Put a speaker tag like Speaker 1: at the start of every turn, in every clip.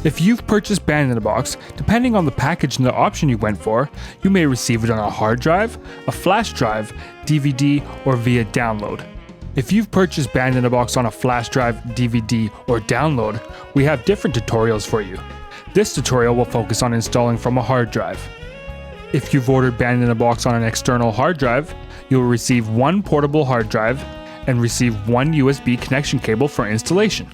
Speaker 1: If you've purchased Band-in-a-Box, depending on the package and the option you went for, you may receive it on a hard drive, a flash drive, DVD, or via download. If you've purchased Band-in-a-Box on a flash drive, DVD, or download, we have different tutorials for you. This tutorial will focus on installing from a hard drive. If you've ordered Band-in-a-Box on an external hard drive, you will receive one portable hard drive and receive one USB connection cable for installation.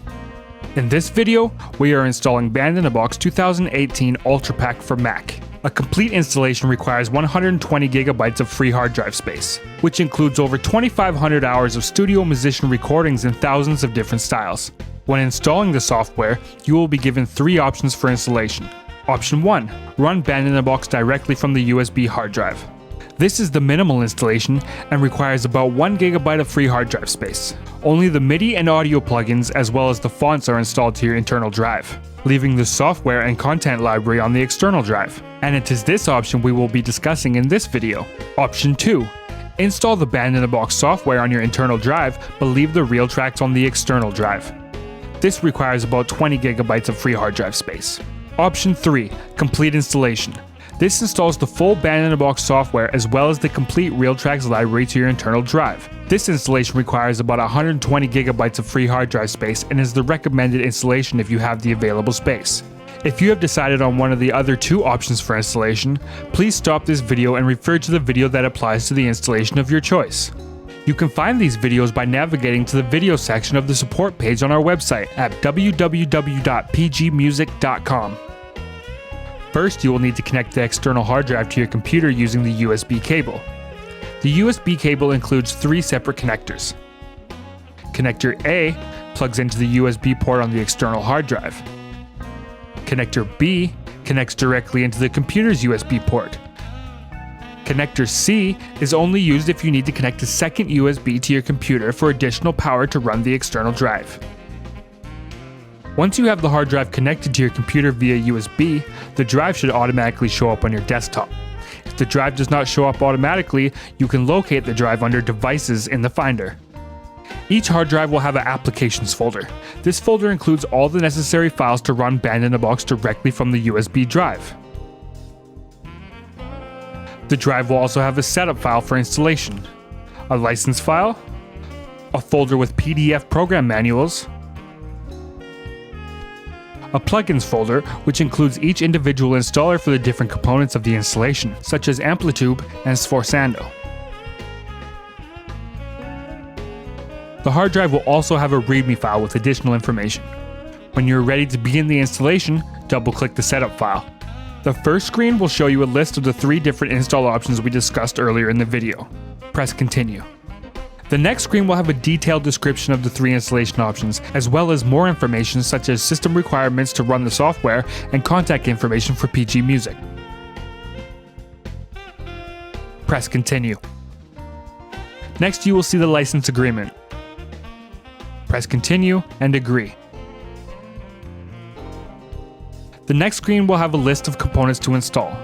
Speaker 1: In this video, we are installing Band-in-a-Box 2018 Ultra Pack for Mac. A complete installation requires 120 gigabytes of free hard drive space, which includes over 2,500 hours of studio musician recordings in thousands of different styles. When installing the software, you will be given three options for installation. Option 1. Run Band-in-a-Box directly from the USB hard drive. This is the minimal installation and requires about 1 gigabyte of free hard drive space. Only the MIDI and audio plugins as well as the fonts are installed to your internal drive, leaving the software and content library on the external drive. And it is this option we will be discussing in this video. Option 2. Install the Band-in-a-Box software on your internal drive, but leave the real tracks on the external drive. This requires about 20 gigabytes of free hard drive space. Option 3. Complete installation. This installs the full Band-in-a-Box software as well as the complete RealTracks library to your internal drive. This installation requires about 120 gigabytes of free hard drive space and is the recommended installation if you have the available space. If you have decided on one of the other two options for installation, please stop this video and refer to the video that applies to the installation of your choice. You can find these videos by navigating to the video section of the support page on our website at www.pgmusic.com. First, you will need to connect the external hard drive to your computer using the USB cable. The USB cable includes three separate connectors. Connector A plugs into the USB port on the external hard drive. Connector B connects directly into the computer's USB port. Connector C is only used if you need to connect a second USB to your computer for additional power to run the external drive. Once you have the hard drive connected to your computer via USB, the drive should automatically show up on your desktop. If the drive does not show up automatically, you can locate the drive under Devices in the Finder. Each hard drive will have an Applications folder. This folder includes all the necessary files to run Band-in-a-Box directly from the USB drive. The drive will also have a setup file for installation, a license file, a folder with PDF program manuals, a plugins folder which includes each individual installer for the different components of the installation, such as Amplitude and Sforzando. The hard drive will also have a README file with additional information. When you're ready to begin the installation, double-click the setup file. The first screen will show you a list of the three different install options we discussed earlier in the video. Press Continue. The next screen will have a detailed description of the three installation options, as well as more information such as system requirements to run the software and contact information for PG Music. Press Continue. Next, you will see the license agreement. Press Continue and Agree. The next screen will have a list of components to install.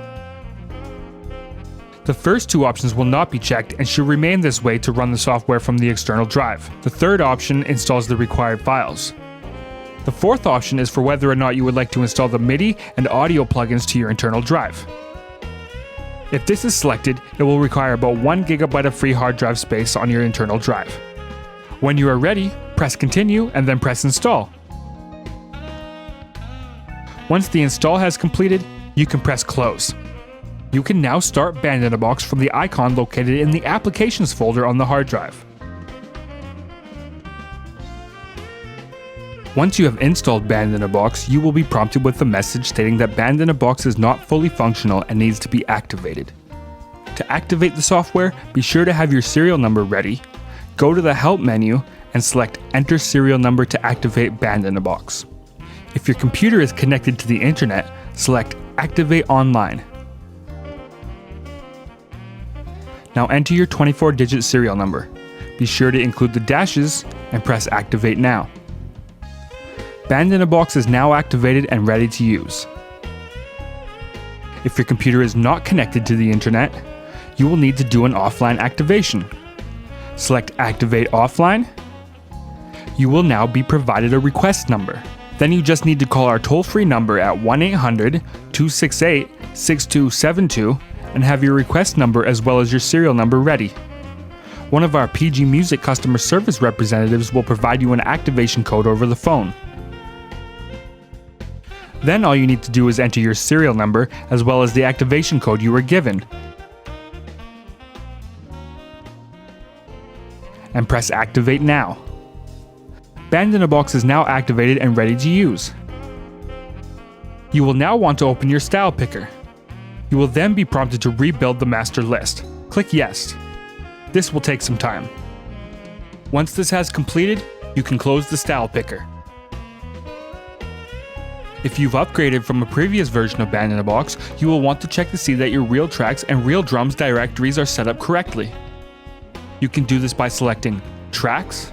Speaker 1: The first two options will not be checked and should remain this way to run the software from the external drive. The third option installs the required files. The fourth option is for whether or not you would like to install the MIDI and audio plugins to your internal drive. If this is selected, it will require about 1 gigabyte of free hard drive space on your internal drive. When you are ready, press Continue and then press Install. Once the install has completed, you can press Close. You can now start Band-in-a-Box from the icon located in the Applications folder on the hard drive. Once you have installed Band-in-a-Box, you will be prompted with a message stating that Band-in-a-Box is not fully functional and needs to be activated. To activate the software, be sure to have your serial number ready, go to the Help menu, and select Enter Serial Number to activate Band-in-a-Box. If your computer is connected to the internet, select Activate Online. Now enter your 24-digit serial number. Be sure to include the dashes and press Activate Now. Band-in-a-Box is now activated and ready to use. If your computer is not connected to the internet, you will need to do an offline activation. Select Activate Offline. You will now be provided a request number. Then you just need to call our toll-free number at 1-800-268-6272 and have your request number as well as your serial number ready. One of our PG Music customer service representatives will provide you an activation code over the phone. Then all you need to do is enter your serial number as well as the activation code you were given, and press Activate Now. Band in a Box is now activated and ready to use. You will now want to open your style picker. You will then be prompted to rebuild the master list. Click Yes. This will take some time. Once this has completed, you can close the style picker. If you've upgraded from a previous version of Band in a Box, you will want to check to see that your Real Tracks and Real Drums directories are set up correctly. You can do this by selecting Tracks,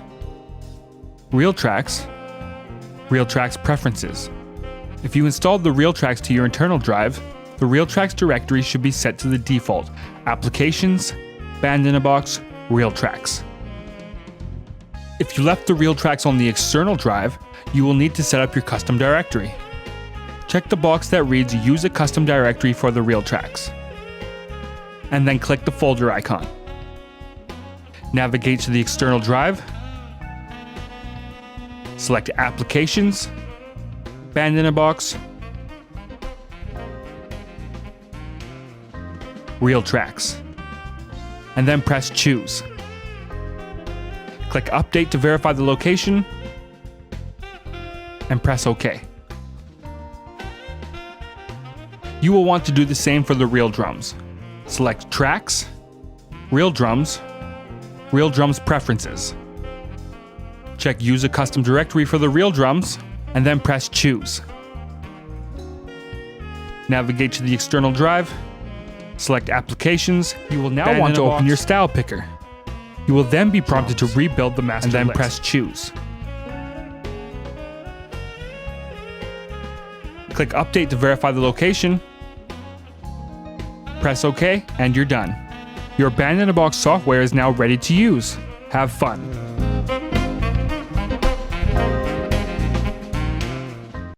Speaker 1: Real Tracks Preferences. If you installed the Real Tracks to your internal drive, the Real Tracks directory should be set to the default Applications, Band in a Box, Real Tracks. If you left the Real Tracks on the external drive, you will need to set up your custom directory. Check the box that reads Use a custom directory for the Real Tracks, and then click the folder icon. Navigate to the external drive, select Applications, Band in a Box, Real Tracks, and then press Choose. Click Update to verify the location, and press OK. You will want to do the same for the Real Drums. Select Tracks, Real Drums Preferences. Check Use a custom directory for the Real Drums, and then press Choose. Navigate to the external drive, select Applications. You will now want to open your style picker. You will then be prompted to rebuild the master list, and then press Choose. Click Update to verify the location, press OK, and you're done. Your Band in a Box software is now ready to use. Have fun!